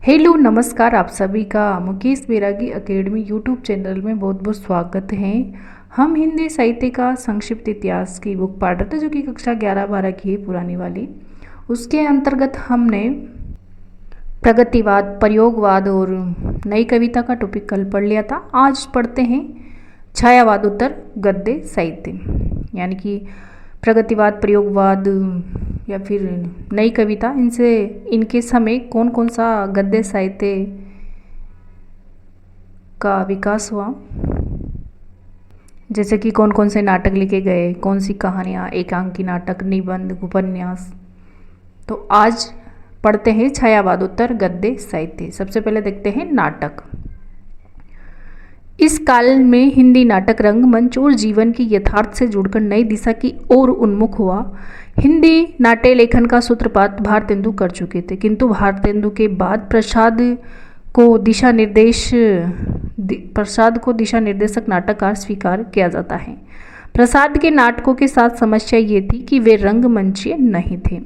Hello नमस्कार, आप सभी का मुकेश बैरागी एकेडमी यूट्यूब चैनल में बहुत बहुत स्वागत है। हम हिंदी साहित्य का संक्षिप्त इतिहास की बुक पढ़ रहे थे जो कि कक्षा 11-12 की है, पुरानी वाली। उसके अंतर्गत हमने प्रगतिवाद, प्रयोगवाद और नई कविता का टॉपिक कल पढ़ लिया था। आज पढ़ते हैं छायावादोत्तर गद्य साहित्य, यानी कि प्रगतिवाद, प्रयोगवाद या फिर नई कविता, इनके समय कौन कौन सा गद्य साहित्य का विकास हुआ, जैसे कि कौन कौन से नाटक लिखे गए, कौन सी कहानियाँ, एकांकी नाटक, निबंध, उपन्यास। तो आज पढ़ते हैं छायावादोत्तर गद्य साहित्य। सबसे पहले देखते हैं नाटक। इस काल में हिंदी नाटक रंगमंच और जीवन की यथार्थ से जुड़कर नई दिशा की ओर उन्मुख हुआ। हिंदी नाट्य लेखन का सूत्रपात भारतेंदु कर चुके थे, किंतु भारतेंदु के बाद प्रसाद को दिशा निर्देशक नाटककार स्वीकार किया जाता है। प्रसाद के नाटकों के साथ समस्या ये थी कि वे रंगमंचीय नहीं थे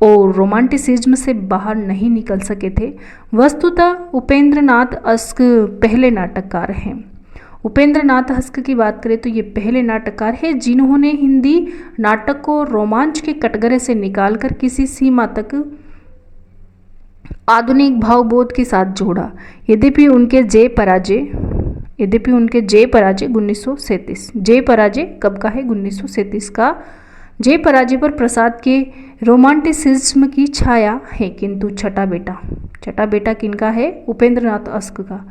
और रोमांटिसिज्म से बाहर नहीं निकल सके थे। वस्तुतः उपेंद्र नाथ अस्क पहले नाटककार हैं। उपेंद्र नाथ अस्क की बात करें तो ये पहले नाटककार हैं जिन्होंने हिंदी नाटक को रोमांच के कटघरे से निकालकर किसी सीमा तक आधुनिक भावबोध के साथ जोड़ा। यद्यपि उनके जय पराजय 1937, जय पराजय कब का है? 1937 का। जय पराजय पर प्रसाद के रोमांटिसिज्म की छाया है, किंतु छठा बेटा किनका है? उपेंद्र नाथ अस्क का।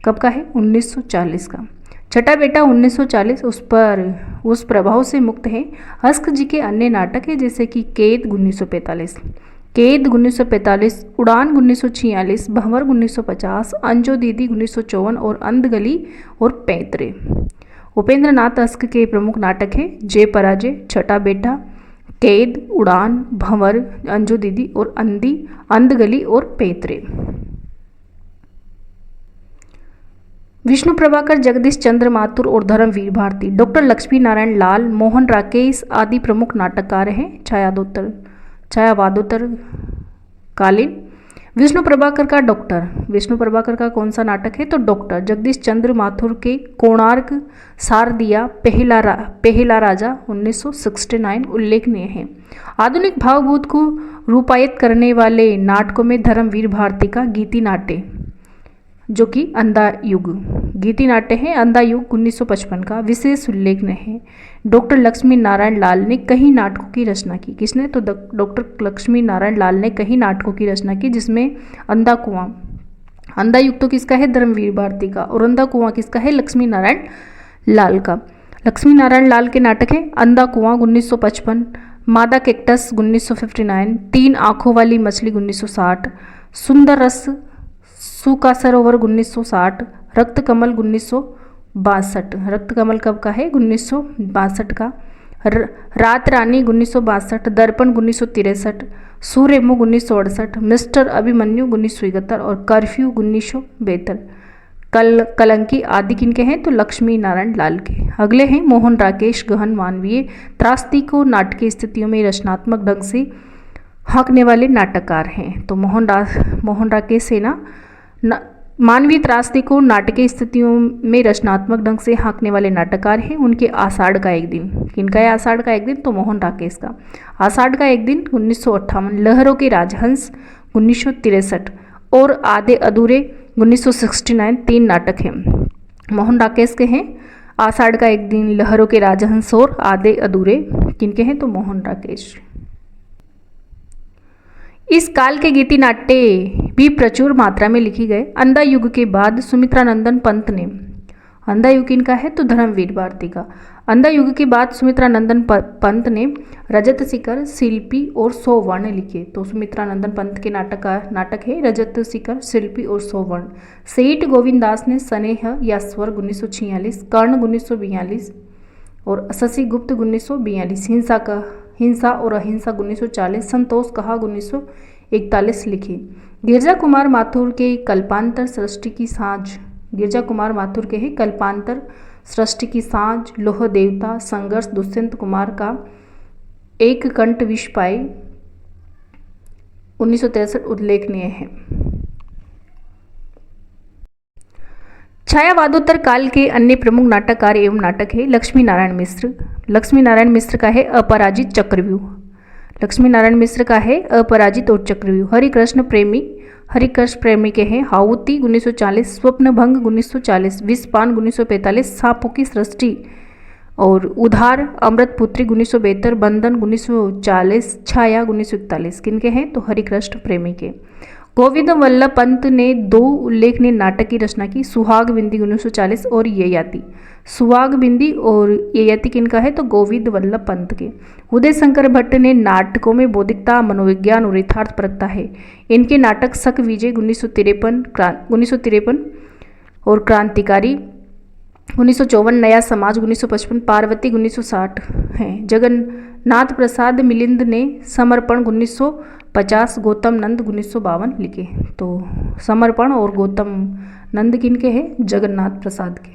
कब का है? 1940 का। छठा बेटा 1940 उस प्रभाव से मुक्त है। अस्क जी के अन्य नाटक है जैसे कि कैद 1945, उड़ान 1946, भंवर 1950, अंजो दीदी 1954 और अंधगली और पैतरे। उपेंद्र नाथ अस्क के प्रमुख नाटक हैं जय पराजय, छठा बेटा, कैद, उड़ान, भंवर, अंजो दीदी और अंधगली और पैतरे। विष्णु प्रभाकर, जगदीश चंद्र माथुर और धर्मवीर भारती, डॉक्टर लक्ष्मी नारायण लाल, मोहन राकेश आदि प्रमुख नाटककार हैं छायावादोत्तर कालीन। विष्णु प्रभाकर का कौन सा नाटक है? तो डॉक्टर। जगदीश चंद्र माथुर के कोणार्क, शारदिया, पहला राजा 1969 उल्लेखनीय है। आधुनिक भावभूत को रूपायित करने वाले नाटकों में धर्मवीर भारती का गीति नाट्य, जो कि अंधा युग गीति नाट्य है, अंधा युग 1955 का विशेष उल्लेखनीय है। डॉक्टर लक्ष्मी नारायण लाल ने कई नाटकों की रचना की। किसने? तो डॉक्टर लक्ष्मी नारायण लाल ने कई नाटकों की रचना की, जिसमें अंधा कुआं, अंधा युग तो किसका है? धर्मवीर भारती का। और अंधा कुआं किसका है? लक्ष्मी नारायण लाल का। लक्ष्मी नारायण लाल के नाटक है अंधा कुआं 1955, मादा कैक्टस 1959, तीन आंखों वाली मछली 1960, सुंदर रस सूखा सरोवर 1960, रक्त कमल 1962। रक्त कमल कब का है? 1962 का। रात रानी 1962, दर्पण 1963, सूर्यमुख 1968, मिस्टर अभिमन्यु 1971 और कर्फ्यू 1972। कलंकी आदि किनके हैं? तो लक्ष्मी नारायण लाल के। अगले हैं मोहन राकेश, गहन मानवीय त्रासदी को नाटकीय स्थितियों में रचनात्मक ढंग से हाँकने वाले नाटककार हैं। तो मोहन राकेश है ना, मानवीय त्रासदी को नाटकीय स्थितियों में रचनात्मक ढंग से हाँकने वाले नाटककार हैं। उनके आषाढ़ का एक दिन, किनका है आषाढ़ का एक दिन? तो मोहन राकेश का। आषाढ़ का एक दिन 1958, लहरों के राजहंस 1963 और आधे अधूरे 1969, तीन नाटक हैं मोहन राकेश के हैं। आषाढ़ का एक दिन, लहरों के राजहंस और आधे अधूरे किनके हैं? तो मोहन राकेश। इस काल के गीति नाट्य भी प्रचुर मात्रा में लिखी गए। अंधा युग के बाद सुमित्रानंदन पंत ने, अंधा युग इनका है तो धर्मवीर भारती का। अंधा युग के बाद सुमित्रानंदन पंत ने रजत शिखर, शिल्पी और 100 वर्ण लिखे। तो सुमित्रानंदन पंत के नाटक है रजत शिखर, शिल्पी और 100 वर्ण। सेठ गोविंद दास ने स्नेह या स्वर्ग 1946, कर्ण 1942 और शशि गुप्त 1942, हिंसा और अहिंसा 1940, संतोष कहा 1941 लिखे। गिरजा कुमार माथुर के कल्पांतर सृष्टि की साँझ, लोह देवता, संघर्ष, दुष्यंत कुमार का एक कंठ विष पाए 1963 उल्लेखनीय है। छायावादोत्तर काल के अन्य प्रमुख नाटककार एवं नाटक है लक्ष्मी नारायण मिश्र। लक्ष्मी नारायण मिश्र का है अपराजित चक्रव्यूह। लक्ष्मी नारायण मिश्र का है अपराजित और चक्रव्यूह। हरिकृष्ण प्रेमी के हैं हाउती 1940, स्वप्नभंग 1940, विषपान 1945, सांपों की सृष्टि और उधार, अमृतपुत्री 1972, बंधन 1940, छाया 1941। किनके हैं तो हरिकृष्ण प्रेमी के। गोविंद वल्लभ पंत ने दो उल्लेखनीय नाटक की रचना की, सुहाग बिंदी 1940 और ययाति। सुहाग बिंदी और ययाति किनका है तो गोविंद वल्लभ पंत के। उदय शंकर भट्ट ने नाटकों में बौद्धिकता, मनोविज्ञान और यथार्थ परखता है। इनके नाटक शक विजय 1953 और क्रांतिकारी 1954, नया समाज 1955, पार्वती 1960 हैं। जगन्नाथ प्रसाद मिलिंद ने समर्पण 1950, गौतम नंद 1952 लिखे। तो समर्पण और गौतम नंद किनके हैं जगन्नाथ प्रसाद के।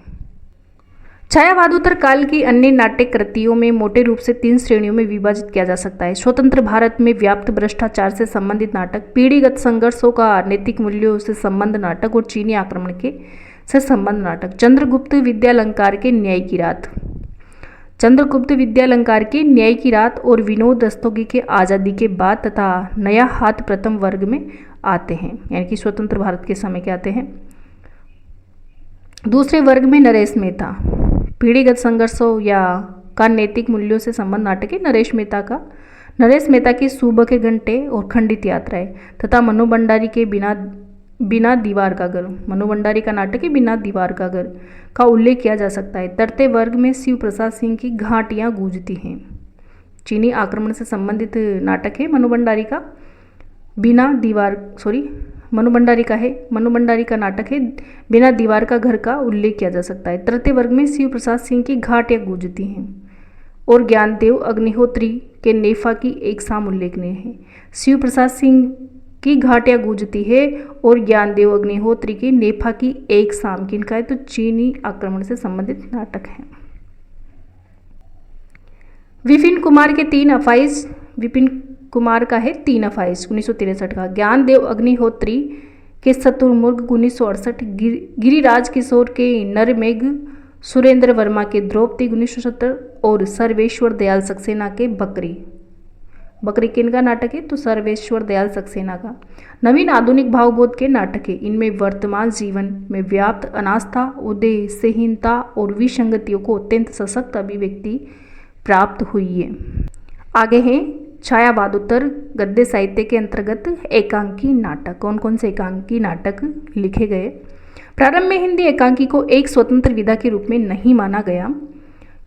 छायावादोत्तर काल की अन्य नाट्य कृतियों में मोटे रूप से 3 श्रेणियों में विभाजित किया जा सकता है। स्वतंत्र भारत में व्याप्त भ्रष्टाचार से संबंधित नाटक, पीढ़ीगत संघर्षों का नैतिक मूल्यों से संबंध नाटक और चीनी आक्रमण के से संबंध नाटक। चंद्रगुप्त विद्यालंकार के न्याय की रात। चंद्रगुप्त विद्यालंकार के न्याय की रात और विनोद रस्तोगी के आज़ादी के बाद तथा नया हाथ प्रथम वर्ग में आते हैं, यानी कि स्वतंत्र भारत के समय के आते हैं। दूसरे वर्ग में नरेश मेहता, पीढ़ीगत संघर्षों या का नैतिक मूल्यों से संबंध नाटक है नरेश मेहता की सुबह के घंटे और खंडित यात्राएं तथा मनु भंडारी के बिना दीवार का घर। मनु भंडारी का नाटक है बिना दीवार का घर का उल्लेख किया जा सकता है। तृतीय वर्ग में शिव प्रसाद सिंह की घाटियां गूंजती हैं, चीनी आक्रमण से संबंधित नाटक है। मनु भंडारी का नाटक है बिना दीवार का घर का उल्लेख किया जा सकता है। तृतीय वर्ग में शिव प्रसाद सिंह की घाटियां गूंजती हैं और ज्ञानदेव अग्निहोत्री के नेफा की एक शाम उल्लेखनीय है। शिव प्रसाद सिंह की घाटियां गूंजती है और ज्ञानदेव अग्निहोत्री की नेफा की एक शाम किनका है तो चीनी आक्रमण से संबंधित नाटक है। विपिन कुमार के 3 अफाइज। विपिन कुमार का है 3 अफाइज 1963 का। ज्ञानदेव अग्निहोत्री के शत्रुमुर्ग 1968, गिरिराज किशोर के नरमेघ, सुरेंद्र वर्मा के द्रौपदी 1970 और सर्वेश्वर दयाल सक्सेना के बकरी किनका नाटक है तो सर्वेश्वर दयाल सक्सेना का। नवीन आधुनिक भावबोध के नाटक है। इनमें वर्तमान जीवन में व्याप्त अनास्था, उद्देश्यहीनता और विसंगतियों को अत्यंत सशक्त अभिव्यक्ति प्राप्त हुई है। आगे हैं छायावादोत्तर गद्य साहित्य के अंतर्गत एकांकी नाटक। कौन कौन से एकांकी नाटक लिखे गए। प्रारंभ में हिंदी एकांकी को एक स्वतंत्र विधा के रूप में नहीं माना गया,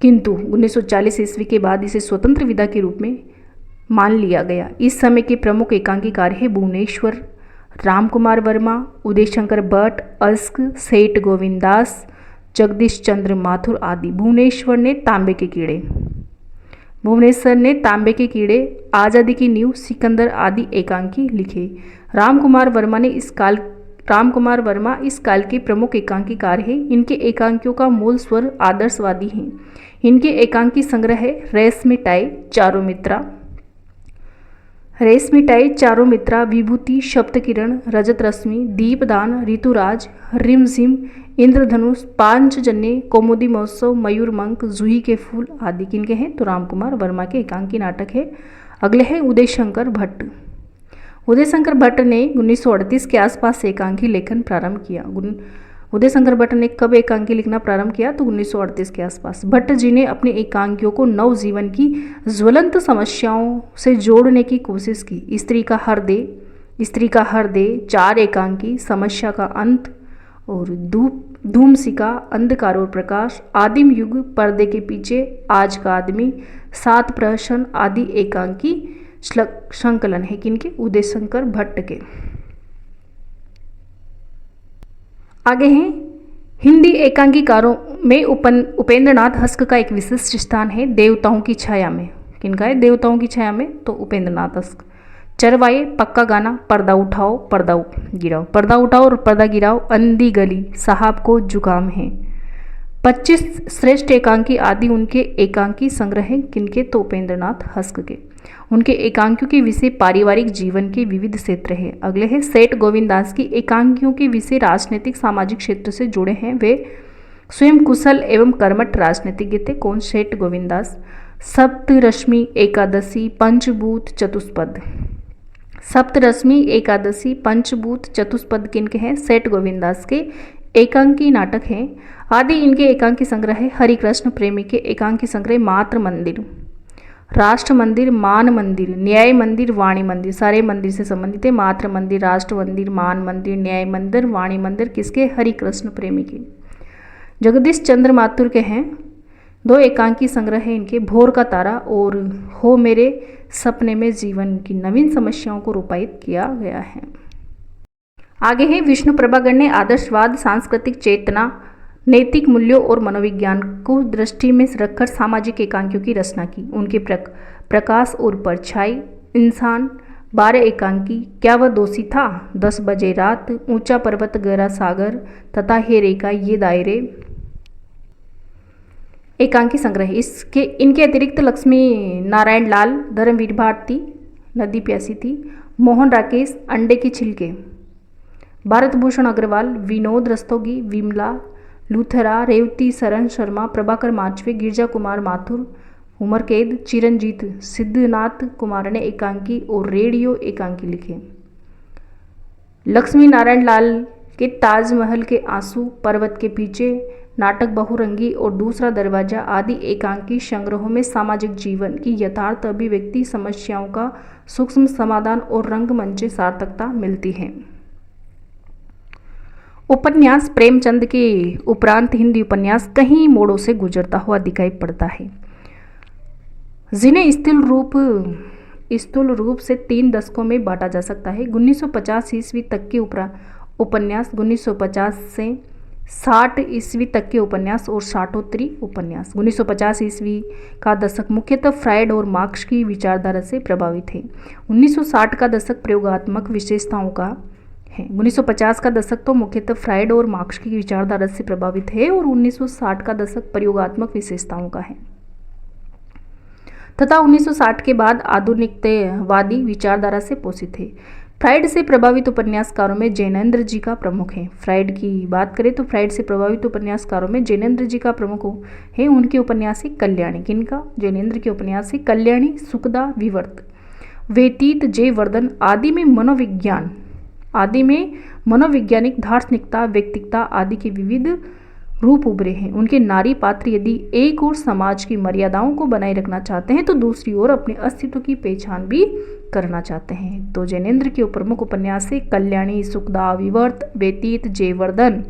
किंतु 1940 ईस्वी के बाद इसे स्वतंत्र विधा के रूप में मान लिया गया। इस समय के प्रमुख एकांकीकार है भुवनेश्वर, राम कुमार वर्मा, उदय शंकर भट्ट, अस्क, सेठ गोविंदास, जगदीश चंद्र माथुर आदि। भुवनेश्वर ने तांबे के कीड़े, आज़ादी की नींव, सिकंदर आदि एकांकी लिखे। राम कुमार वर्मा इस काल के प्रमुख एकांकीकार हैं। इनके एकांकियों का मूल स्वर आदर्शवादी है। इनके एकांकी संग्रह है रेशमिटाई, चारों मित्रा, विभूति, सप्तकिरण, रजत रश्मि, दीपदान, ऋतुराज, रिमझिम, इंद्रधनुष, पांचजन्य, कौमुदी महोत्सव, मयूरमंक, जूही के फूल आदि। किनके हैं तो राम कुमार वर्मा के एकांकी नाटक है। अगले हैं उदय शंकर भट्ट ने 1938 के आसपास एकांकी लेखन प्रारंभ किया। उदय शंकर भट्ट ने कब एकांकी लिखना प्रारंभ किया तो 1938 के आसपास। भट्ट जी ने अपने एकांकियों को नव जीवन की ज्वलंत समस्याओं से जोड़ने की कोशिश की। स्त्री का हृदय, 4 एकांकी, समस्या का अंत और धूमसिका, अंधकार और प्रकाश, आदिम युग, पर्दे के पीछे, आज का आदमी, 7 प्रहसन आदि एकांकी संकलन है किनके उदय शंकर भट्ट के। आगे हैं हिंदी एकांकीकारों में उपेंद्रनाथ हस्क का एक विशिष्ट स्थान है देवताओं की छाया में। किनका है देवताओं की छाया में तो उपेंद्रनाथ हस्क। चरवाए, पक्का गाना, पर्दा उठाओ पर्दा गिराओ, पर्दा उठाओ और पर्दा गिराओ, अंधी गली, साहब को जुकाम है, 25 श्रेष्ठ एकांकी आदि उनके एकांकी संग्रह हैं किनके तो उपेंद्रनाथ हस्क के। उनके एकांकियों के विषय पारिवारिक जीवन के विविध क्षेत्र हैं। अगले हैं सेठ गोविंददास की एकांकियों के विषय राजनीतिक सामाजिक क्षेत्र से जुड़े हैं। वे स्वयं कुशल एवं कर्मठ राजनीतिज्ञ थे। कौन? सेठ गोविंददास। सप्तरश्मि एकादशी पंचभूत चतुष्पद। सप्तरश्मि एकादशी पंचभूत चतुष्पद किनके हैं? सेठ गोविंददास के एकांकी नाटक हैं। आदि इनके एकांकी संग्रह है। हरिकृष्ण प्रेमी के एकांकी संग्रह मात्र मंदिर, राष्ट्र मंदिर, मान मंदिर, न्याय मंदिर, वाणी मंदिर, सारे मंदिर से संबंधित है। मात्र मंदिर, राष्ट्र मंदिर, मान मंदिर, न्याय मंदिर, वाणी मंदिर किसके? हरिकृष्ण प्रेमी के। जगदीश चंद्र माथुर के हैं। 2 एकांकी संग्रह है इनके, भोर का तारा और हो मेरे सपने में जीवन की नवीन समस्याओं को रूपायित किया गया है। आगे है विष्णु प्रभाकर ने आदर्शवाद, सांस्कृतिक चेतना, नैतिक मूल्यों और मनोविज्ञान को दृष्टि में रखकर सामाजिक एकांकियों की रचना की। उनके प्रकाश और परछाई, इंसान, 12 एकांकी, क्या वह दोषी था, 10 बजे रात, ऊंचा पर्वत गहरा सागर तथा हे रेखा, ये दायरे एकांकी संग्रह। इनके अतिरिक्त लक्ष्मी नारायण लाल, धर्मवीर भारती, नदी प्यासी थी, मोहन राकेश, अंडे के छिलके, भारत भूषण अग्रवाल, विनोद रस्तोगी, विमला लूथरा, रेवती शरण शर्मा, प्रभाकर माचवे, गिरजा कुमार माथुर, उमर कैद, चिरंजीत सिद्धनाथ कुमार ने एकांकी और रेडियो एकांकी लिखे। लक्ष्मी नारायण लाल के ताजमहल के आंसू, पर्वत के पीछे, नाटक बहुरंगी और दूसरा दरवाजा आदि एकांकी संग्रहों में सामाजिक जीवन की यथार्थ अभिव्यक्ति, समस्याओं का सूक्ष्म समाधान और रंगमंच सार्थकता मिलती है। उपन्यास प्रेमचंद के उपरांत हिंदी उपन्यास कई मोड़ों से गुजरता हुआ दिखाई पड़ता है, जिन्हें स्थूल रूप से 3 दशकों में बांटा जा सकता है। 1950 ईस्वी तक के उपन्यास, 1950 से 60 ईस्वी तक के उपन्यास और साठोत्तरी उपन्यास। 1950 ईस्वी का दशक मुख्यतः फ्रायड और मार्क्स की विचारधारा से प्रभावित है। 1960 का दशक प्रयोगात्मक विशेषताओं का है। 1950 का दशक तो मुख्यतः फ्रायड और मार्क्स की विचारधारा से प्रभावित है और 1960 का दशक प्रयोगात्मक विशेषताओं का है तथा 1960 के बाद आधुनिकतावादी विचारधारा से पोषित है। फ्रायड से प्रभावित उपन्यासकारों में जैनेन्द्र जी का प्रमुख है। फ्रायड की बात करें तो फ्रायड से प्रभावित उपन्यासकारों में जैनेन्द्र जी का प्रमुख है। उनके उपन्यास है कल्याणी। किनका? जैनेन्द्र के उपन्यास है कल्याणी, सुखदा, विवर्त, व्यतीत, जयवर्धन आदि में मनोवैज्ञानिक दार्शनिकता, व्यक्तिकता आदि के विविध रूप उभरे हैं। उनके नारी पात्र यदि एक और समाज की मर्यादाओं को बनाए रखना चाहते हैं तो दूसरी ओर अपने अस्तित्व की पहचान भी करना चाहते हैं। तो जैनेन्द्र के प्रमुख उपन्यास है कल्याणी, सुखदा, विवर्त, व्यतीत, जयवर्धन।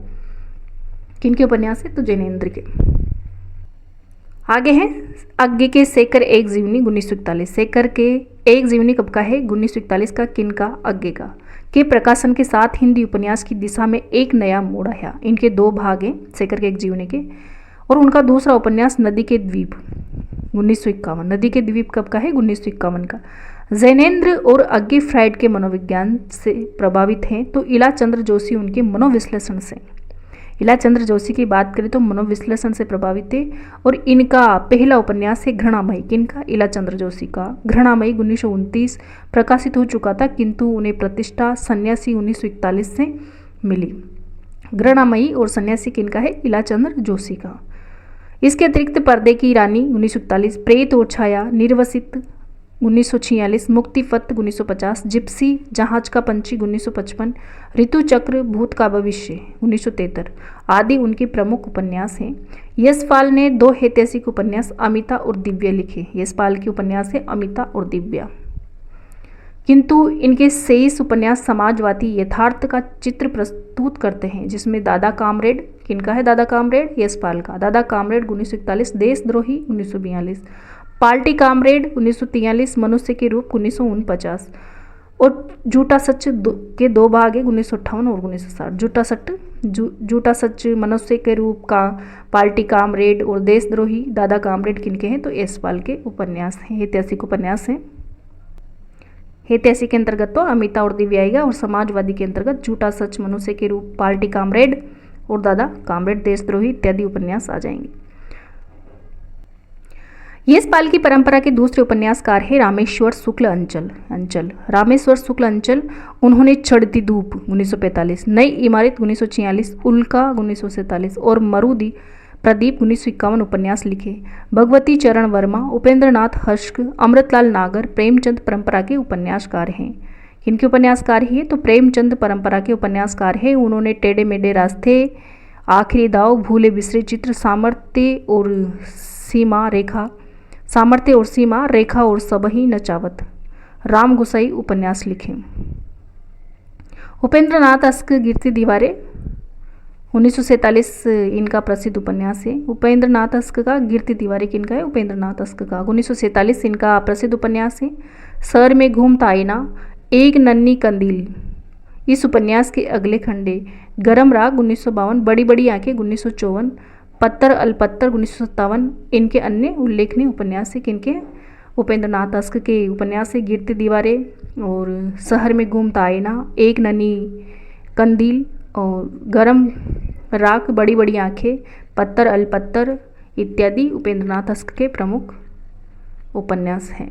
किनके उपन्यास है? तो जैनेन्द्र के। आगे है आगे के शेखर एक जीवनी 1941। शेखर के एक जीवनी कब का है? 1941 का। किनका? आगे का के प्रकाशन के साथ हिंदी उपन्यास की दिशा में एक नया मोड़ आया। इनके 2 भाग हैं शेखर के एक जीवनी के, और उनका दूसरा उपन्यास नदी के द्वीप 1951। नदी के द्वीप कब का है? 1951 का। जैनेन्द्र और आगे फ्रायड के मनोविज्ञान से प्रभावित हैं तो इला चंद्र जोशी उनके मनोविश्लेषण से। इला चंद्र जोशी की बात करें तो मनोविश्लेषण से प्रभावित थे और इनका पहला उपन्यास है घृणामयी। किनका? इला चंद्र जोशी का। घृणामयी 1929 प्रकाशित हो चुका था, किंतु उन्हें प्रतिष्ठा सन्यासी 1941 से मिली। घृणामयी और सन्यासी किनका है? इला चंद्र जोशी का। इसके अतिरिक्त पर्दे की रानी 1941, प्रेत और छाया, निर्वसित 1946, मुक्तिपथ 1950, जिप्सी, जहाज का पंछी 1955, ऋतु चक्र, भूत का भविष्य 1973 आदि उनके प्रमुख उपन्यास हैं। यशपाल ने 2 ऐतिहासिक उपन्यास अमिता और दिव्या लिखे। यशपाल के उपन्यास है अमिता और दिव्या, किंतु इनके शेष उपन्यास समाजवादी यथार्थ का चित्र प्रस्तुत करते हैं, जिसमें दादा कामरेड। किनका है दादा कामरेड? यशपाल का। दादा कामरेड 1941, देशद्रोही 1942, पार्टी कामरेड 1943, मनुष्य के रूप 1949 और झूठा सच के 2 भाग है 1958 और 1960। झूठा सच मनुष्य के रूप का, पार्टी कामरेड और देशद्रोही दादा कामरेड किनके हैं? तो यशपाल के उपन्यास हैं, ऐतिहासिक उपन्यास हैं। ऐतिहासिक के अंतर्गत तो अमिता और दिव्या आएगा और समाजवादी के अंतर्गत झूठा सच, मनुष्य के रूप, पार्टी कामरेड और दादा कामरेड, देशद्रोही इत्यादि उपन्यास आ जाएंगे। यशपाल की परंपरा के दूसरे उपन्यासकार है रामेश्वर शुक्ल अंचल। रामेश्वर शुक्ल अंचल, उन्होंने चढ़ती धूप 1945, नई इमारत 1946, उल्का 1947 और मरुदी प्रदीप 1951 उपन्यास लिखे। भगवती चरण वर्मा, उपेंद्र नाथ हर्ष, अमृतलाल नागर प्रेमचंद परंपरा के उपन्यासकार हैं। किनके उपन्यासकार ही है? तो प्रेमचंद परंपरा के उपन्यासकार हैं। उन्होंने टेढ़े मेढ़े रास्ते, आखिरी दाव, भूले बिसरे चित्र, सामर्थ्य और सीमा रेखा और सबही नचावत, राम गुसाई उपन्यास लिखे। उपेंद्र नाथ अस्क, गिरती दीवारें 1947 इनका प्रसिद्ध उपन्यास है। उपेंद्र नाथ अस्क का गिरती दीवारें किनका है? उपेंद्र नाथ अस्क का 1947 इनका प्रसिद्ध उपन्यास है। सर में घूमता आईना, एक नन्ही कंदील, इस उपन्यास के अगले खंडे। गरम राग 1952, बड़ी बड़ी आंखें 1954, पत्थर अलपत्तर 1957 इनके अन्य उल्लेखनीय उपन्यास है। किनके? उपेंद्र नाथ अस्क के उपन्यास है गिरती दीवारें और शहर में घूमता आईना, एक नन्ही कंदील और गरम राग, बड़ी बड़ी आंखें, पत्थर अलपत्तर इत्यादि उपेंद्र नाथ अस्क के प्रमुख उपन्यास हैं।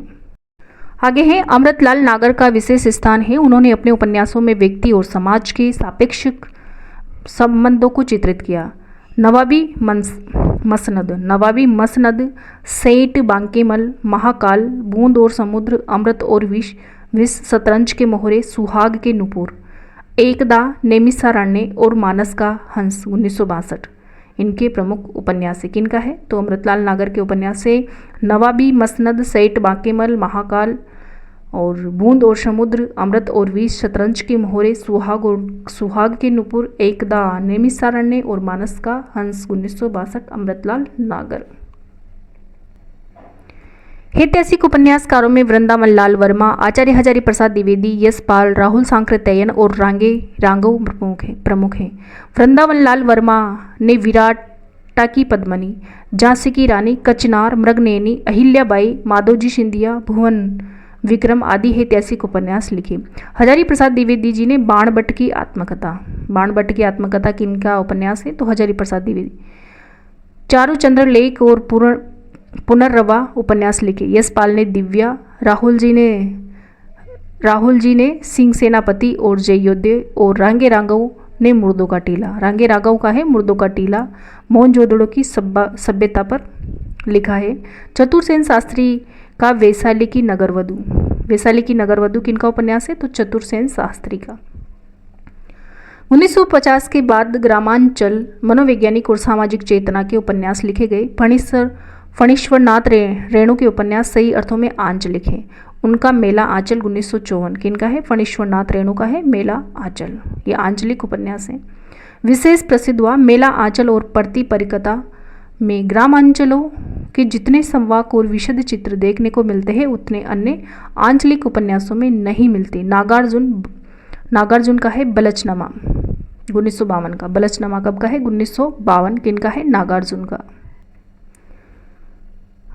आगे है अमृतलाल नागर का विशेष स्थान है। उन्होंने अपने उपन्यासों में व्यक्ति और समाज के सापेक्षिक संबंधों को चित्रित किया। नवाबी मसनद, सेठ बांकेमल, महाकाल, बूंद और समुद्र, अमृत और विष, शतरंज के मोहरे, सुहाग के नुपुर, एकदा, नेमिषारण्य और मानस का हंस 1962 इनके प्रमुख उपन्यास है। किनका है? तो अमृतलाल नागर के उपन्यास है। नवाबी मसनद, सेठ बांकेमल, महाकाल और बूंद और समुद्र, अमृत और विष, शतरंज के मोहरे, सुहाग के नुपुर, एकदा, नेमिषारण्य और मानस का हंस 1962 अमृतलाल नागर। ऐतिहासिक उपन्यासकारों में वृंदावन लाल वर्मा, आचार्य हजारी प्रसाद द्विवेदी, यशपाल, राहुल सांकृत्यायन और रांगव प्रमुख हैं। वृंदावन लाल वर्मा ने विराटा की पद्मनी, झांसी की रानी, कचनार, मृगनयनी, अहिल्याबाई, माधोजी सिंधिया, भुवन विक्रम आदि ऐतिहासिक उपन्यास लिखे। हजारी प्रसाद द्विवेदी जी ने बाणभट्ट की आत्मकथा किनका उपन्यास है? तो हजारी प्रसाद द्विवेदी। चारुचंद्र लेख और पुनर्रवा उपन्यास लिखे। यशपाल ने दिव्या, राहुल जी ने सिंह सेनापति और जयोध्य और रांगे राघव ने मुर्दों का टीला। रांगे राघव का है मुर्दों का टीला, मोहनजोदड़ो की सभ्यता पर लिखा है। चतुरसेन शास्त्री का वैशाली की नगरवधु किनका उपन्यास है? तो चतुरसेन शास्त्री का। 1950 के बाद ग्रामांचल, मनोवैज्ञानिक और सामाजिक चेतना के उपन्यास लिखे गए। फणीश्वरनाथ रेणु के उपन्यास सही अर्थों में आंच लिखे। उनका मेला आंचल 1954 किनका है? फणीश्वरनाथ रेणु का है मेला आंचल, ये आंचलिक उपन्यास है। विशेष प्रसिद्ध हुआ मेला आंचल और प्रति परिकथा में ग्रामांचलों के जितने संवाक और विशद चित्र देखने को मिलते हैं उतने अन्य आंचलिक उपन्यासों में नहीं मिलते। नागार्जुन का है बलचनामा 1952 का। बलचनामा कब का है? 1952 किनका है? नागार्जुन का।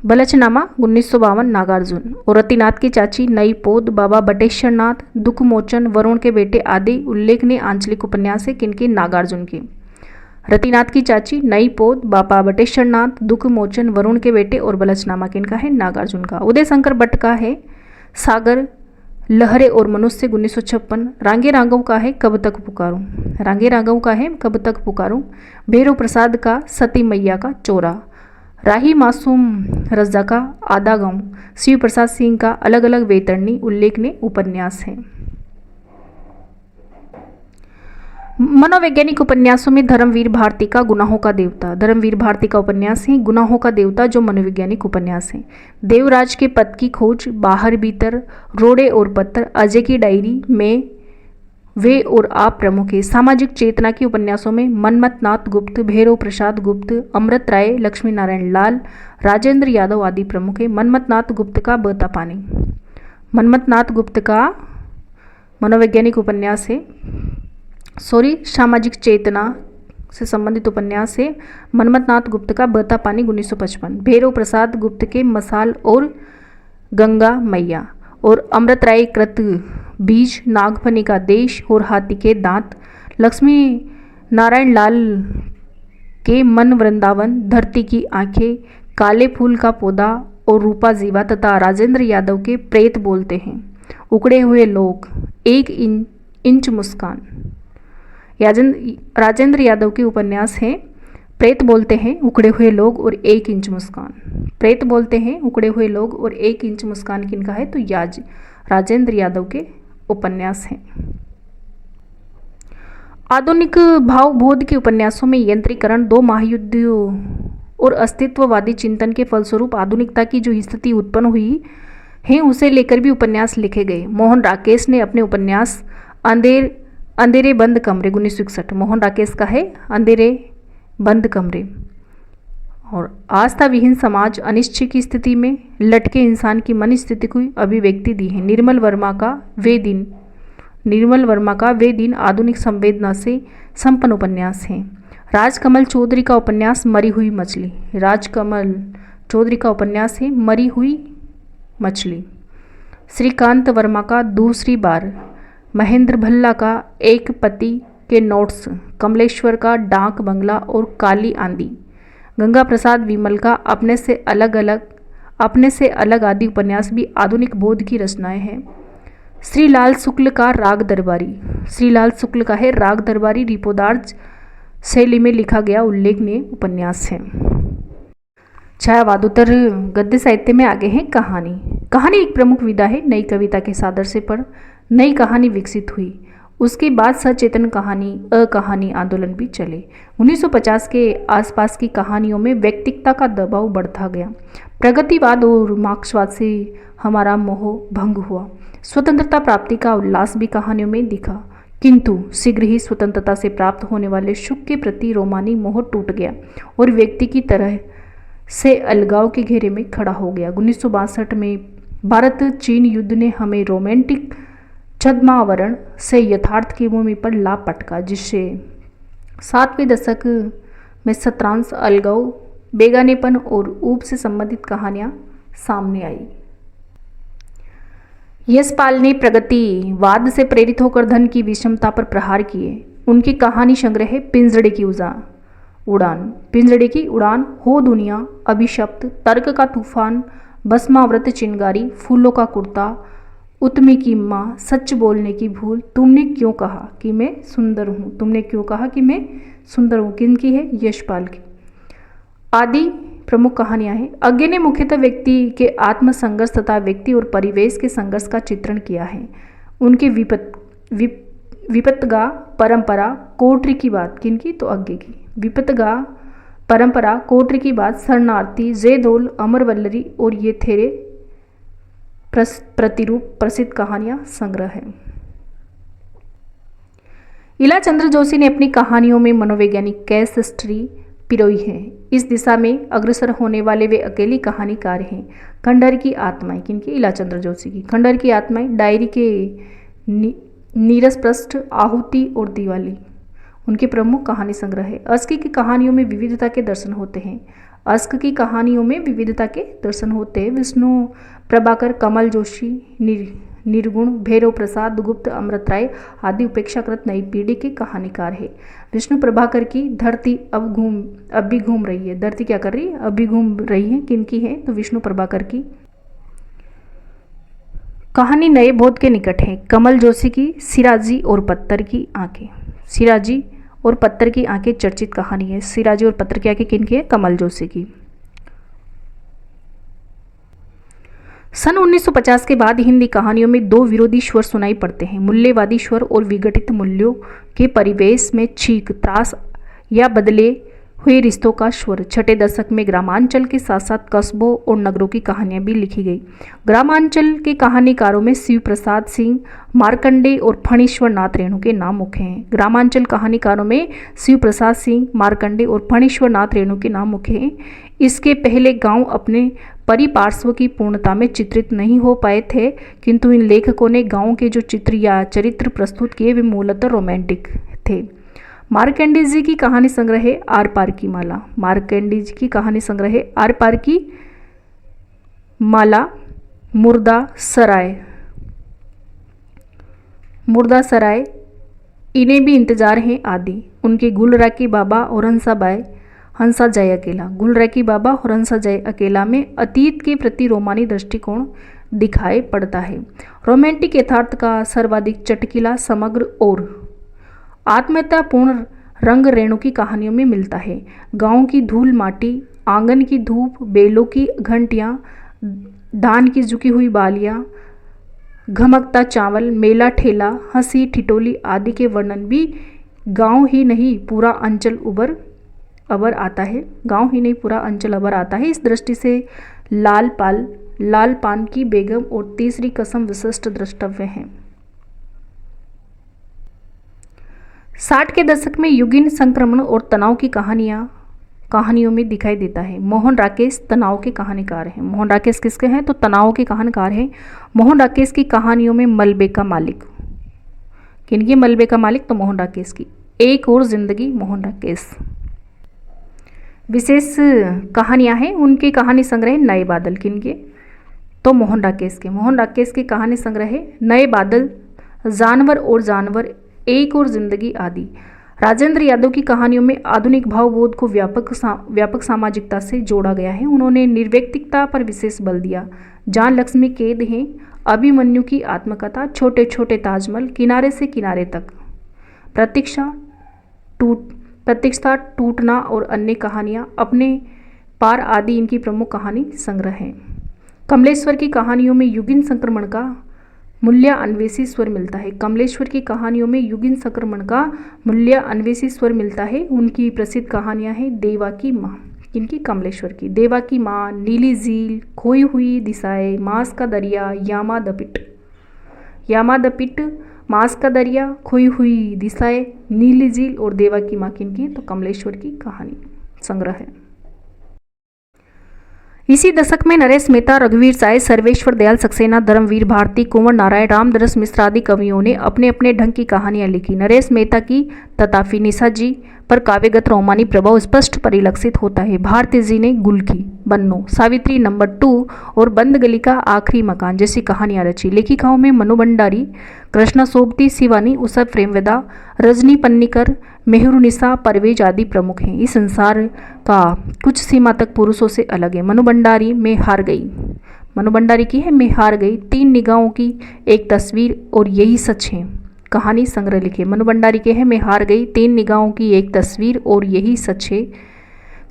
बलचनामा 1952 नागार्जुन। और रतिनाथ की चाची, नई पोद, बाबा बटेश्वर नाथ, दुख मोचन, वरुण के बेटे आदि उल्लेखनीय आंचलिक उपन्यास है किनके? नागार्जुन के। रतिनाथ की चाची, नई पोद, बाबा बटेश्वर नाथ, दुख मोचन, वरुण के बेटे और बलचनामा किनका है? नागार्जुन का। उदय शंकर भट्ट का है सागर, लहरें और मनुष्य 1956। रांगे राघव का है कब तक पुकारूं। भैरव प्रसाद का सती मैया का चोरा। राही मासूम रजा का आधा गांव। शिव प्रसाद सिंह का अलग अलग वैतरणी उल्लेखनीय उपन्यास है। मनोवैज्ञानिक उपन्यासों में धर्मवीर भारती का गुनाहों का देवता। धर्मवीर भारती का उपन्यास है गुनाहों का देवता, जो मनोवैज्ञानिक उपन्यास है। देवराज के पद की खोज, बाहर भीतर, रोड़े और पत्थर, अजय की डायरी में वे और आप प्रमुख है। सामाजिक चेतना के उपन्यासों में मनमथ नाथ गुप्त, भैरव प्रसाद गुप्त, अमृत राय, लक्ष्मी नारायण लाल, राजेंद्र यादव आदि प्रमुख है। मनमथ नाथ गुप्त का बहता पानी, मनमथ नाथ गुप्त का मनोवैज्ञानिक उपन्यास है, सामाजिक चेतना से संबंधित उपन्यास है। मनमथ नाथ गुप्त का बहता पानी 1955। भैरव प्रसाद गुप्त के मसाल और गंगा मैया और अमृत राय कृत बीज, नागफनी का देश और हाथी के दांत, लक्ष्मी नारायण लाल के मन वृंदावन, धरती की आंखें, काले फूल का पौधा और रूपा जीवा तथा राजेंद्र यादव के प्रेत बोलते हैं, उकड़े हुए लोग, एक इंच मुस्कान। राजेंद्र यादव के उपन्यास हैं प्रेत बोलते हैं, उकड़े हुए लोग और एक इंच मुस्कान। प्रेत बोलते हैं, उकड़े हुए लोग और एक इंच मुस्कान किनका है? तो राजेंद्र यादव के उपन्यास हैं। आधुनिक भावबोध के उपन्यासों में यंत्रीकरण, दो महायुद्ध और अस्तित्ववादी चिंतन के फलस्वरूप आधुनिकता की जो स्थिति उत्पन्न हुई है उसे लेकर भी उपन्यास लिखे गए। मोहन राकेश ने अपने उपन्यास अंधेरे बंद कमरे 1961, मोहन राकेश का है अंधेरे बंद कमरे, और आस्था विहीन समाज, अनिश्चित की स्थिति में लटके इंसान की मन स्थिति को अभिव्यक्ति दी है। निर्मल वर्मा का वे दिन आधुनिक संवेदना से संपन्न उपन्यास है। राजकमल चौधरी का उपन्यास मरी हुई मछली, राजकमल चौधरी का उपन्यास है मरी हुई मछली। श्रीकांत वर्मा का दूसरी बार, महेंद्र भल्ला का एक पति के नोट्स, कमलेश्वर का डाक बंगला और काली आंधी, गंगा प्रसाद विमल का अपने से अलग आदि उपन्यास भी आधुनिक बोध की रचनाएं हैं। श्रीलाल शुक्ल का राग दरबारी, श्रीलाल शुक्ल का है राग दरबारी, रिपोदार्ज शैली में लिखा गया उल्लेखनीय उपन्यास है। छायावादोत्तर गद्य साहित्य में आगे है कहानी। कहानी एक प्रमुख विधा है। नई कविता के सादर से पर नई कहानी विकसित हुई। उसके बाद सचेतन कहानी, अकहानी आंदोलन भी चले। 1950 के आसपास की कहानियों में व्यक्तिगता का दबाव बढ़ता गया। प्रगतिवाद और मार्क्सवाद से हमारा मोह भंग हुआ। स्वतंत्रता प्राप्ति का उल्लास भी कहानियों में दिखा, किंतु शीघ्र ही स्वतंत्रता से प्राप्त होने वाले सुख के प्रति रोमानी मोह टूट गया और व्यक्ति की तरह से अलगाव के घेरे में खड़ा हो गया। 1962 में भारत चीन युद्ध ने हमें रोमांटिक छद्मावरण से यथार्थ की भूमि पर ला पटका, जिससे 60वें दशक में शतरांश, अलगाव, बेगानेपन और ऊब से संबंधित कहानियां सामने आई। यशपाल ने प्रगतिवाद से प्रेरित होकर धन की विषमता पर प्रहार किए। उनकी कहानी संग्रह है पिंजड़े की उड़ान, पिंजड़े की उड़ान, हो दुनिया, अभिशप्त, तर्क का तूफान, भस्मावृत चिंगारी, फूलों का कुर्ता, उत्मी की माँ, सच बोलने की भूल, तुमने क्यों कहा कि मैं सुंदर हूँ, तुमने क्यों कहा कि मैं सुंदर हूँ, किनकी है? यशपाल की। आदि प्रमुख कहानियां हैं। अज्ञे ने मुख्यतः व्यक्ति के आत्मसंघर्ष तथा व्यक्ति और परिवेश के संघर्ष का चित्रण किया है। उनके विपत्तगा परंपरा कोटरी की बात, किनकी? तो अज्ञे की। विपत्तगा परंपरा कोटरी की बात, शरणार्थी, जेदोल, अमरवल्लरी और ये थेरे प्रतिरूप प्रसिद्ध कहानियां संग्रह है। इला चंद्र जोशी ने अपनी कहानियों में मनोवैज्ञानिक केस स्टडी पिरोई है। इस दिशा में अग्रसर होने वाले वे अकेली कहानीकार हैं। खंडहर की आत्माएं, किनकी? इला चंद्र जोशी की। खंडहर की आत्माएं, डायरी के नीरस पृष्ठ, आहुति और दिवाली उनके प्रमुख कहानी संग्रह है। अश्क की कहानियों में विविधता के दर्शन होते हैं। अश्क की कहानियों में विविधता के दर्शन होते हैं। विष्णु प्रभाकर, कमल जोशी, निर्गुण, भैरव प्रसाद गुप्त, अमृत राय आदि उपेक्षाकृत नई पीढ़ी के कहानीकार है। विष्णु प्रभाकर की धरती अब भी घूम रही है। धरती क्या कर रही है? अब भी घूम रही है। किनकी है? तो विष्णु प्रभाकर की। कहानी नए बोध के निकट है। कमल जोशी की सिराजी और पत्थर की आंखें, सिराजी और पत्थर की आंखें चर्चित कहानी है। सिराजी और पत्थर की आंखें किनकी है? कमल जोशी की। सन 1950 के बाद हिंदी कहानियों में दो विरोधी स्वर सुनाई पड़ते हैं, मूल्यवादी स्वर और विघटित मूल्यों के परिवेश में छींक, त्रास या बदले हुए रिश्तों का स्वर। छठे दशक में ग्रामांचल के साथ साथ कस्बों और नगरों की कहानियां भी लिखी गई। ग्रामांचल के कहानीकारों में शिव प्रसाद सिंह, मार्कंडे और फणीश्वर नाथ रेणु के नाम मुख्य हैं। ग्रामांचल कहानीकारों में शिव प्रसाद सिंह, मार्कंडे और फणीश्वर नाथ रेणु के नाम मुख्य हैं। इसके पहले गांव अपने परिपार्श्व की पूर्णता में चित्रित नहीं हो पाए थे, किंतु इन लेखकों ने गांव के जो चित्र या चरित्र प्रस्तुत किए वे मूलतः रोमांटिक थे। मार्कंडे जी की कहानी संग्रह है आर पार की माला। मार्कंडे जी की कहानी संग्रह है आर पार की माला, मुर्दा सराय, इन्हें भी इंतजार है आदि। उनके गुलराकी बाबा और हंसाबाई, हंसा जय अकेला। गुलरैकी बाबा और हंसा जय अकेला में अतीत के प्रति रोमानी दृष्टिकोण दिखाई पड़ता है। रोमांटिक यथार्थ का सर्वाधिक चटकीला, समग्र और आत्मीयतापूर्ण रंग रेणु की कहानियों में मिलता है। गांव की धूल माटी, आंगन की धूप, बेलों की घंटियां, धान की झुकी हुई बालियां, घमकता चावल, मेला ठेला, हंसी ठिठोली आदि के वर्णन भी गांव ही नहीं पूरा अंचल अबर आता है। गांव ही नहीं पूरा अंचल अबर आता है। इस दृष्टि से लाल पान की बेगम और तीसरी कसम विशिष्ट द्रष्टव्य हैं। 60 के दशक में युगीन संक्रमण और तनाव की कहानियों में दिखाई देता है। मोहन राकेश तनाव के कहानीकार हैं। मोहन राकेश किसके हैं? तो तनाव के कहानीकार हैं। मोहन राकेश की कहानियों में मलबे का मालिक, किनकी मलबे का मालिक? तो मोहन राकेश की। एक और जिंदगी, मोहन राकेश। विशेष कहानियां हैं उनके कहानी संग्रह नए बादल, किनके? तो मोहन राकेश के। मोहन राकेश के कहानी संग्रह है नए बादल, जानवर और जानवर, एक और जिंदगी आदि। राजेंद्र यादव की कहानियों में आधुनिक भावबोध को व्यापक सामाजिकता से जोड़ा गया है। उन्होंने निर्वैयक्तिकता पर विशेष बल दिया। जान लक्ष्मी कैद हैं, अभिमन्यु की आत्मकथा, छोटे छोटे ताजमहल, किनारे से किनारे तक, प्रतीक्षा टूटना और अन्य कहानियाँ, अपने पार आदि इनकी प्रमुख कहानी संग्रह हैं। कमलेश्वर की कहानियों में युगीन संक्रमण का मूल्य अन्वेषी स्वर मिलता है। कमलेश्वर की कहानियों में युगीन संक्रमण का मूल्य अन्वेषी स्वर मिलता है। उनकी प्रसिद्ध कहानियां हैं देवा की माँ, किनकी? कमलेश्वर की। देवा की माँ, नीली झील, खोई हुई दिशाएं, मांस का दरिया, यामा द पिट, मांस का दरिया, खोई हुई दिशाएं, नीली झील और देवा की माँ, किनकी? तो कमलेश्वर की कहानी संग्रह है। इसी दशक में नरेश मेहता, रघुवीर साय, सर्वेश्वर दयाल सक्सेना, धर्मवीर भारती, कुंवर नारायण, रामदरस मिश्र आदि कवियों ने अपने अपने ढंग की कहानियां लिखी। नरेश मेहता की तथापि निशा जी पर काव्यगत रोमानी प्रभाव स्पष्ट परिलक्षित होता है। भारती जी ने गुल की, बन्नो, सावित्री नंबर 2 और बंद गली का आखिरी मकान जैसी कहानियां रची। लेखिकाओं में मनु भंडारी, कृष्णा सोबती, शिवानी, उषा प्रेमवेदा, रजनी पन्नीकर, मेहरुनिसा, परवेज आदि प्रमुख हैं। इस संसार का कुछ सीमा तक पुरुषों से अलग है। मनु भंडारी में हार गई, मनु भंडारी की है मैं हार गई, 3 निगाहों की एक तस्वीर और यही सच है, कहानी संग्रह लिखे। मनु भंडारी के हैं मैं हार गई, 3 निगाहों की एक तस्वीर और यही सच है।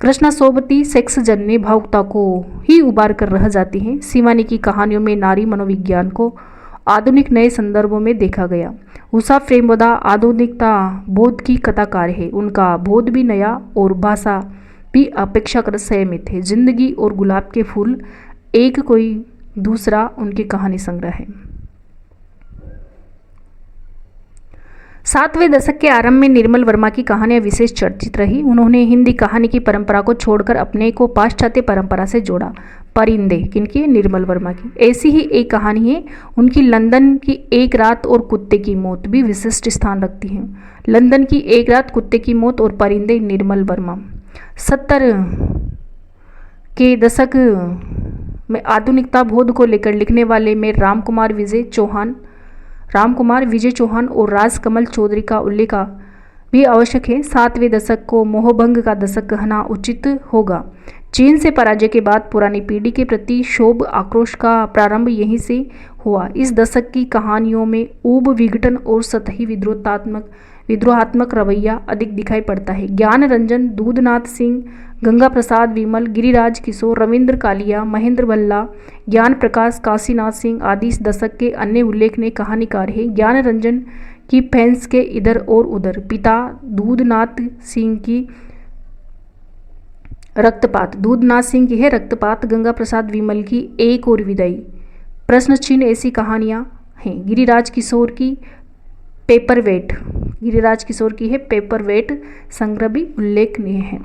कृष्णा सोबती सेक्स जन्य भावुकता को ही उबार कर रह जाती हैं। शिवानी की कहानियों में नारी मनोविज्ञान को आधुनिक नए संदर्भों में देखा गया। उषा प्रेमवदा आधुनिकता बोध की कथाकार है। उनका बोध भी नया और भाषा भी अपेक्षाकृत संयमित है। जिंदगी और गुलाब के फूल, एक कोई दूसरा उनकी कहानी संग्रह है। 7वें दशक के आरंभ में निर्मल वर्मा की कहानियां विशेष चर्चित रही। उन्होंने हिंदी कहानी की परंपरा को छोड़कर अपने को पाश्चात्य परंपरा से जोड़ा। परिंदे, किनकी? निर्मल वर्मा की। ऐसी ही एक कहानी है उनकी लंदन की एक रात और कुत्ते की मौत भी विशिष्ट स्थान रखती है। लंदन की एक रात, कुत्ते की मौत और परिंदे, निर्मल वर्मा। 70 के दशक में आधुनिकता बोध को लेकर लिखने वाले में रामकुमार विजय चौहान और राजकमल चौधरी का उल्लेख भी आवश्यक है। 7वें दशक को मोहभंग का दशक कहना उचित होगा। चीन से पराजय के बाद पुरानी पीढ़ी के प्रति क्षोभ आक्रोश का प्रारंभ यहीं से हुआ। इस दशक की कहानियों में ऊब विघटन और सतही विद्रोहात्मक रवैया अधिक दिखाई पड़ता है। ज्ञान रंजन, दूधनाथ सिंह, गंगा प्रसाद विमल, गिरिराज किशोर, रविंद्र कालिया, महेंद्र भल्ला, ज्ञान प्रकाश, काशीनाथ सिंह आदि इस दशक के अन्य उल्लेखनीय कहानीकार हैं। ज्ञान रंजन की फैंस के इधर और उधर, पिता दूधनाथ सिंह की रक्तपात, दूधनाथ सिंह की है रक्तपात, गंगा प्रसाद विमल की एक और विदाई, प्रश्न चिन्ह, ऐसी कहानियां हैं। गिरिराज किशोर की पेपरवेट, गिरिराज किशोर की है पेपरवेट संग्रह भी उल्लेखनीय है।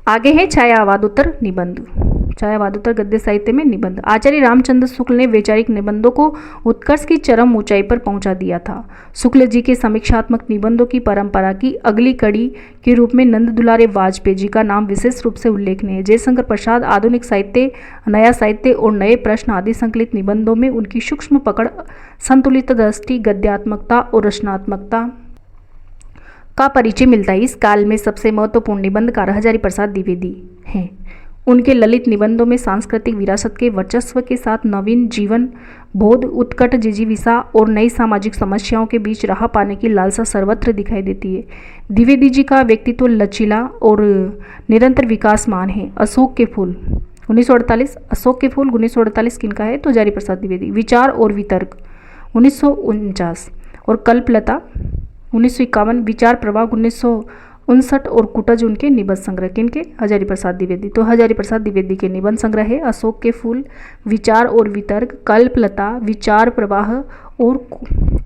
आगे है छायावादोत्तर निबंध। छायावादोत्तर गद्य साहित्य में निबंध। आचार्य रामचंद्र शुक्ल ने वैचारिक निबंधों को उत्कर्ष की चरम ऊंचाई पर पहुंचा दिया था। शुक्ल जी के समीक्षात्मक निबंधों की परंपरा की अगली कड़ी के रूप में नंद दुलारे वाजपेयी जी का नाम विशेष रूप से उल्लेखनीय है। जयशंकर प्रसाद आधुनिक साहित्य, नया साहित्य और नए प्रश्न आदि संकलित निबंधों में उनकी सूक्ष्म पकड़, संतुलित दृष्टि, गद्यात्मकता और रचनात्मकता का परिचय मिलता है। इस काल में सबसे महत्वपूर्ण निबंधकार हजारी प्रसाद द्विवेदी हैं। उनके ललित निबंधों में सांस्कृतिक विरासत के वर्चस्व के साथ नवीन जीवन बोध, उत्कट जिजीविषा और नई सामाजिक समस्याओं के बीच राह पाने की लालसा सर्वत्र दिखाई देती है। द्विवेदी जी का व्यक्तित्व लचीला और निरंतर विकासमान है। अशोक के फूल 1948, अशोक के फूल 1948 किनका है? तो हजारी प्रसाद द्विवेदी। विचार और वितर्क 1949 और कल्पलता 1951, विचार प्रवाह 1959 और कुटज उनके निबंध संग्रह किनके? हजारी प्रसाद द्विवेदी। तो हजारी प्रसाद द्विवेदी के निबंध संग्रह है अशोक के फूल, विचार और वितर्क, कल्पलता, विचार प्रवाह और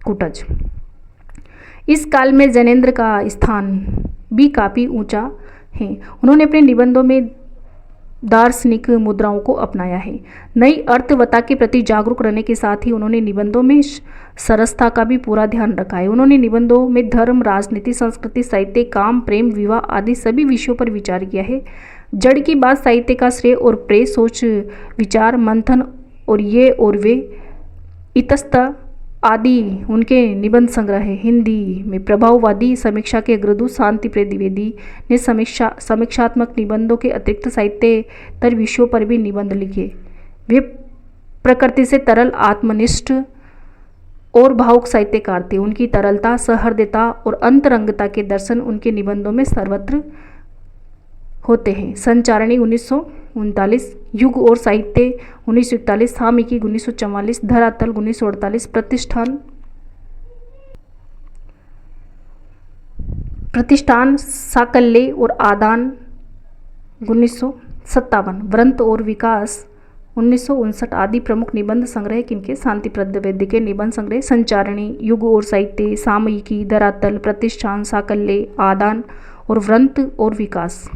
कुटज। इस काल में जैनेन्द्र का स्थान भी काफ़ी ऊंचा है। उन्होंने अपने निबंधों में दार्शनिक मुद्राओं को अपनाया है। नई अर्थवत्ता के प्रति जागरूक रहने के साथ ही उन्होंने निबंधों में सरसता का भी पूरा ध्यान रखा है। उन्होंने निबंधों में धर्म, राजनीति, संस्कृति, साहित्य, काम, प्रेम, विवाह आदि सभी विषयों पर विचार किया है। जड़ की बात साहित्य का श्रेय और प्रेय, सोच विचार मंथन और ये और वे, इतस्ततः आदि उनके निबंध संग्रह है। हिंदी में प्रभाववादी समीक्षा के अग्रदूत शांतिप्रिय द्विवेदी ने समीक्षात्मक निबंधों के अतिरिक्त साहित्येतर विषयों पर भी निबंध लिखे। वे प्रकृति से तरल, आत्मनिष्ठ और भावुक साहित्यकार थे। उनकी तरलता, सहृदयता और अंतरंगता के दर्शन उनके निबंधों में सर्वत्र होते हैं। संचारणी 1939, युग और साहित्य 1941, सामयिकी 1944, धरातल 1948, प्रतिष्ठान साकल्य और आदान 1957, व्रंत और विकास 1959 आदि प्रमुख निबंध संग्रह किनके? शांतिप्रद द्विवेदी के निबंध संग्रह। संचारणी, युग और साहित्य, सामयिकी, धरातल, प्रतिष्ठान साकल्य, आदान और व्रंत और विकास।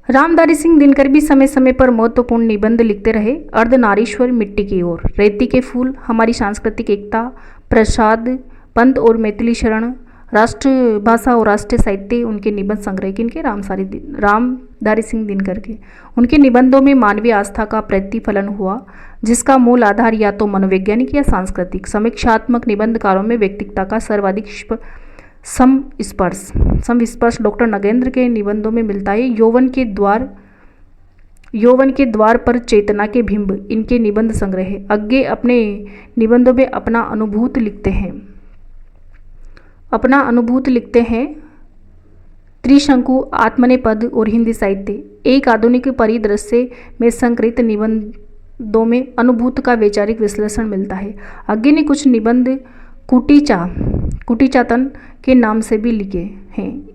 रामधारी सिंह दिनकर भी समय समय पर महत्वपूर्ण निबंध लिखते रहे। अर्धनारीश्वर, मिट्टी की ओर, रेती के फूल, हमारी सांस्कृतिक एकता, प्रसाद पंत और मैथिली शरण, राष्ट्रभाषा और राष्ट्रीय साहित्य उनके निबंध संग्रह किनके? रामधारी सिंह दिनकर के। उनके निबंधों में मानवीय आस्था का प्रतिफलन हुआ, जिसका मूल आधार या तो मनोवैज्ञानिक या सांस्कृतिक। समीक्षात्मक निबंधकारों में व्यक्तित्व का सर्वाधिक संस्पर्श डॉक्टर नगेंद्र के निबंधों में मिलता है। यौवन के द्वार पर चेतना के बिंब इनके निबंध संग्रह है। अज्ञे अपने निबंधों में अपना अनुभूत लिखते हैं। त्रिशंकु, आत्मनेपद और हिंदी साहित्य। एक आधुनिक परिदृश्य में संकलित निबंधों में अनुभूत का वैचारिक विश्लेषण मिलता है। अज्ञे ने कुछ निबंध कुटीचातन के नाम से भी लिखे हैं।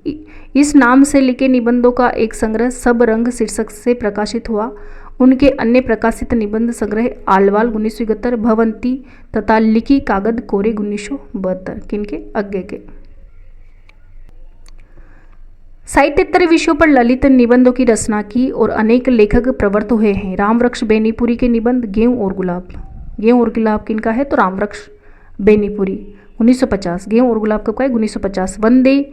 इस नाम से लिखे निबंधों का एक संग्रह सब रंग शीर्षक से प्रकाशित हुआ। उनके अन्य प्रकाशित निबंध संग्रह आलवाल 1971, भवंती तथा लिखी कागद कोरे 1972 किनके? अज्ञे के। साहित्येतर विषयों पर ललित निबंधों की रचना की और अनेक लेखक प्रवृत्त हुए हैं। रामवृक्ष बेनीपुरी के निबंध गेहूं और गुलाब किनका है? तो रामवृक्ष बेनीपुरी 1950। गेहूं और गुलाब कब का है? 1950। वंदे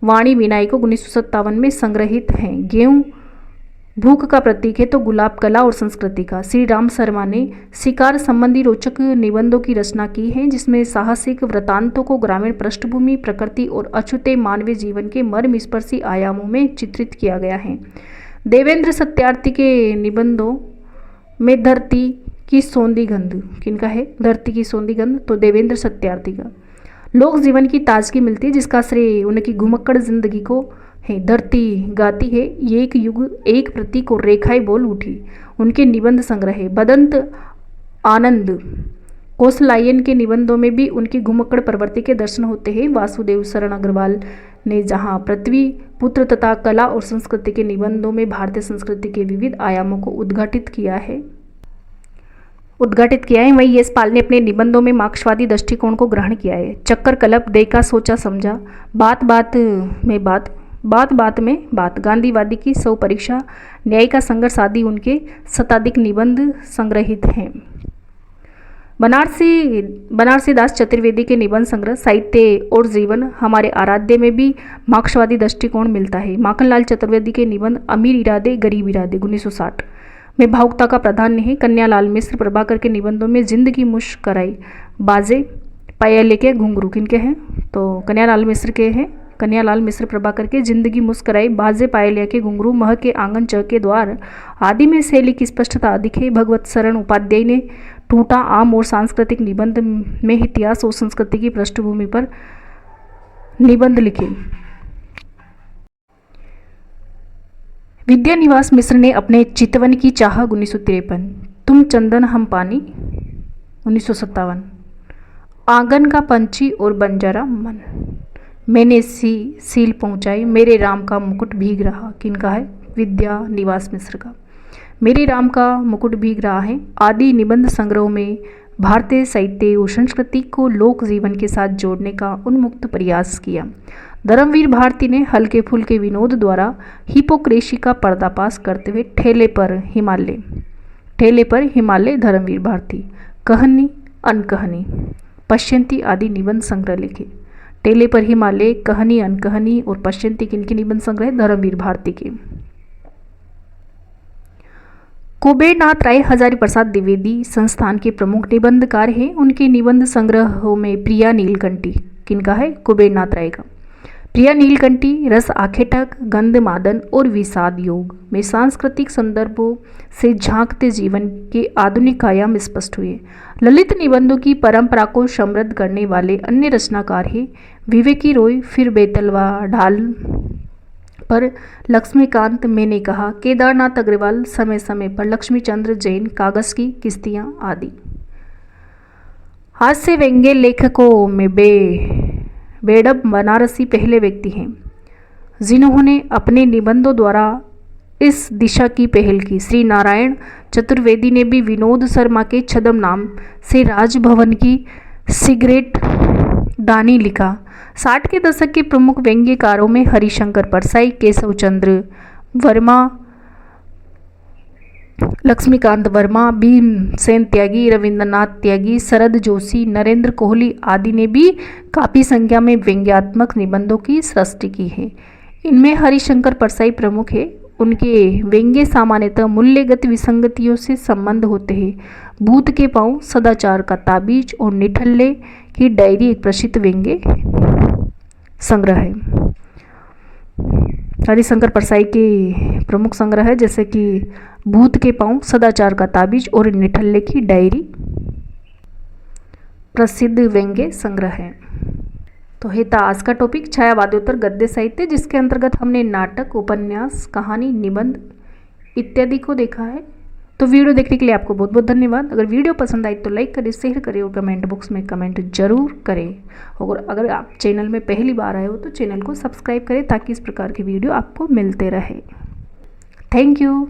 वाणी विनायको 1957 में संग्रहित हैं। गेहूं भूख का प्रतीक है तो गुलाब कला और संस्कृति का। श्री राम शर्मा ने शिकार संबंधी रोचक निबंधों की रचना की है, जिसमें साहसिक वृत्तांतों को ग्रामीण पृष्ठभूमि, प्रकृति और अछूते मानवीय जीवन के मर्मस्पर्शी आयामों में चित्रित किया गया है। देवेंद्र सत्यार्थी के निबंधों में धरती की सौंधी गंध किनका है? धरती की सौंधी गंध तो देवेंद्र सत्यार्थी का। लोक जीवन की ताजगी मिलती है, जिसका श्रेय उनकी घुमक्कड़ जिंदगी को है। धरती गाती है, ये एक युग, एक प्रतीक और रेखाएं बोल उठी उनके निबंध संग्रह है। बदंत आनंद कोसलायन के निबंधों में भी उनकी घुमक्कड़ प्रवृत्ति के दर्शन होते हैं। वासुदेव शरण अग्रवाल ने जहाँ पृथ्वी पुत्र तथा कला और संस्कृति के निबंधों में भारतीय संस्कृति के विविध आयामों को उद्घाटित किया है, वहीं यशपाल ने अपने निबंधों में मार्क्सवादी दृष्टिकोण को ग्रहण किया है। चक्कर कल्प, देखा सोचा समझा, बात बात में बात, गांधीवादी की सौ परीक्षा, न्याय का संघर्ष आदि उनके शताधिक निबंध संग्रहित हैं। बनारसी दास चतुर्वेदी के निबंध संग्रह साहित्य और जीवन हमारे आराध्य में भी मार्क्सवादी दृष्टिकोण मिलता है। माखनलाल चतुर्वेदी के निबंध अमीर इरादे गरीब इरादे 1960 में भावुकता का प्राधान्य है। कन्यालाल मिश्र प्रभाकर के निबंधों में जिंदगी मुश्किल कराई, बाजे पायल्य के घुंघरू किनके हैं, तो कन्हैयालाल मिश्र के हैं। कन्हैयालाल मिश्र प्रभाकर के जिंदगी मुस्कराई, बाजे पायल्य के घुंघरू, मह के आंगन च के द्वार आदि में शैली की स्पष्टता दिखे। भगवत शरण उपाध्याय ने टूटा आम और सांस्कृतिक निबंध में इतिहास और संस्कृति की पृष्ठभूमि पर निबंध लिखे। विद्यानिवास मिश्र ने अपने चितवन की चाह 1953, तुम चंदन हम पानी 1957, आंगन का पंछी और बंजारा मन, मैंने सील पहुंचाई, मेरे राम का मुकुट भीग रहा, किनका है, विद्यानिवास मिश्र का। मेरे राम का मुकुट भीग रहा है आदि निबंध संग्रह में भारतीय साहित्य और संस्कृति को लोक जीवन के साथ जोड़ने का उन्मुक्त प्रयास किया। धर्मवीर भारती ने हल्के फुल्के विनोद द्वारा हिपोक्रेसी का पर्दाफाश करते हुए ठेले पर हिमालय धर्मवीर भारती, कहानी अनकहानी, पश्यंती आदि निबंध संग्रह लिखे। ठेले पर हिमालय, कहानी अनकहानी और पश्यंती किनके निबंध संग्रह, धर्मवीर भारती के। कुबेरनाथ राय हजारी प्रसाद द्विवेदी संस्थान के प्रमुख निबंधकार हैं। उनके निबंध संग्रहों में प्रिया नीलकंठी, किनका है, कुबेरनाथ राय का। प्रिया नीलकंठी रस आखेटक, गंध मादन और विषाद योग में सांस्कृतिक संदर्भों से झांकते जीवन के आधुनिक आयाम स्पष्ट हुए। ललित निबंधों की परंपरा को समृद्ध करने वाले अन्य रचनाकार हैं विवेकी रॉय, फिर बेतलवा ढाल पर लक्ष्मीकांत, मैंने कहा, केदारनाथ अग्रवाल, समय समय पर लक्ष्मीचंद्र जैन, कागज की किस्तियां आदि। हास्य व्यंग्य लेखकों में बेडब बनारसी पहले व्यक्ति हैं जिन्होंने अपने निबंधों द्वारा इस दिशा की पहल की। श्री नारायण चतुर्वेदी ने भी विनोद शर्मा के छद्म नाम से राजभवन की सिगरेट दानी लिखा। 60 के दशक के प्रमुख व्यंग्यकारों में हरिशंकर परसाई, केशव चंद्र वर्मा, लक्ष्मीकांत वर्मा, भीमसेन त्यागी, रविंद्रनाथ त्यागी, शरद जोशी, नरेंद्र कोहली आदि ने भी काफ़ी संख्या में व्यंग्यात्मक निबंधों की सृष्टि की है। इनमें हरिशंकर परसाई प्रमुख है। उनके व्यंग्य सामान्यतः मूल्यगत विसंगतियों से संबंध होते हैं। भूत के पांव, सदाचार का ताबीज और निठल्ले की डायरी एक प्रसिद्ध व्यंग्य संग्रह है। हरिशंकर परसाई के प्रमुख संग्रह है जैसे कि भूत के पांव, सदाचार का ताबीज और निठल्ले की डायरी प्रसिद्ध व्यंग्य संग्रह है। तो है था आज का टॉपिक छायावादोत्तर गद्य साहित्य, जिसके अंतर्गत हमने नाटक, उपन्यास, कहानी, निबंध इत्यादि को देखा है। तो वीडियो देखने के लिए आपको बहुत बहुत धन्यवाद। अगर वीडियो पसंद आई तो लाइक करें, शेयर करें और कमेंट बॉक्स में कमेंट जरूर करें। और अगर आप चैनल में पहली बार आए हो तो चैनल को सब्सक्राइब करें ताकि इस प्रकार के वीडियो आपको मिलते रहे। Thank you.